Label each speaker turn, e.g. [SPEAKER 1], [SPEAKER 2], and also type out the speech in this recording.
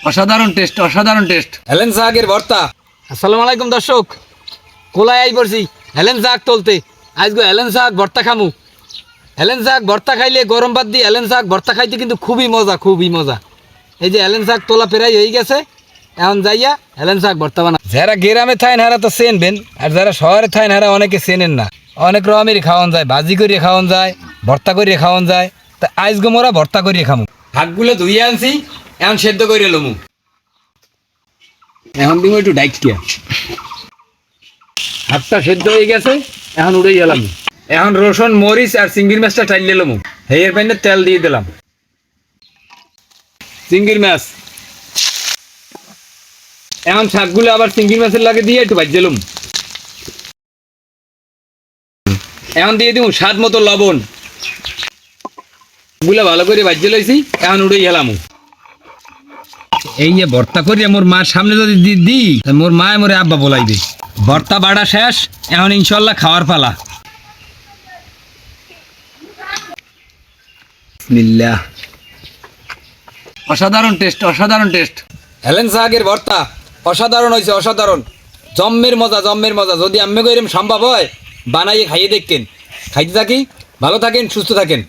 [SPEAKER 1] অসাধারণ টেস্ট, অসাধারণ test.
[SPEAKER 2] Helen শাকের ভর্তা।
[SPEAKER 3] আসসালামু আলাইকুম দর্শক, কোলায় আই পড়ছি হেলেন শাক তুলতে। আজকে হেলেন শাক ভর্তা খামু। হেলেন শাক ভর্তা খাইলে গরম ভাত দিয়ে হেলেন শাক ভর্তা খাইতে কিন্তু খুবই মজা, খুবই মজা। এই যে হেলেন শাক তোলা প্রায় হয়ে গেছে, এখন যাইয়া হেলেন শাক ভর্তা বানা।
[SPEAKER 2] যারা গ্রামে থাকেন হারা তো চেনবেন, আর যারা শহরে থাকেন হারা অনেকে চেনেন না। অনেক রকমেরই খাওয়ান যায়, ভাজি করিয়ে খাওয়ান যায়, ভর্তা করিয়ে খাওয়ান যায়। তা আজকে মোরা ভর্তা করিয়ে খামু। শাকগুলো ধুইয়ে আনছি, এখন সেদ্ধ করে লমু। এখন দিব একটু ডাইকিয়া। শাকটা সেদ্ধ হয়ে গেছে, এখন উড়ে গেলাম। এখন রসুন মরিচ আর চিংড়ি মাছটা টাইলে লমু। হেয়ের পাইনে তেল দিয়ে দিলাম। চিংড়ি মাছ এখন শাকগুলো আবার চিংড়ি মাছের লাগে দিয়ে একটু ভাজিয়ে লমু। এখন দিয়ে দিব স্বাদ মতো লবণ। গুলা ভালো করে ভাজিয়ে লইছি, এখন উড়ে গেলাম। এই যে ভর্তা করি মোর মার সামনে যদি দিই, মোর মা মোরে আব্বা বলাইবে। ভর্তা বাড়া শেষ, এখন ইনশাল্লাহ খাওয়ার পালা। বিসমিল্লাহ।
[SPEAKER 1] অসাধারণ টেস্ট, অসাধারণ টেস্ট।
[SPEAKER 2] হেলেন শাকের ভর্তা অসাধারণ হয়েছে, অসাধারণ। জম্মের মজা, জম্মের মজা। যদি আমি এরকম সম্ভব হয় বানাইয়ে খাইয়ে দেখতেন। খাইতে থাকি, ভালো থাকেন, সুস্থ থাকেন।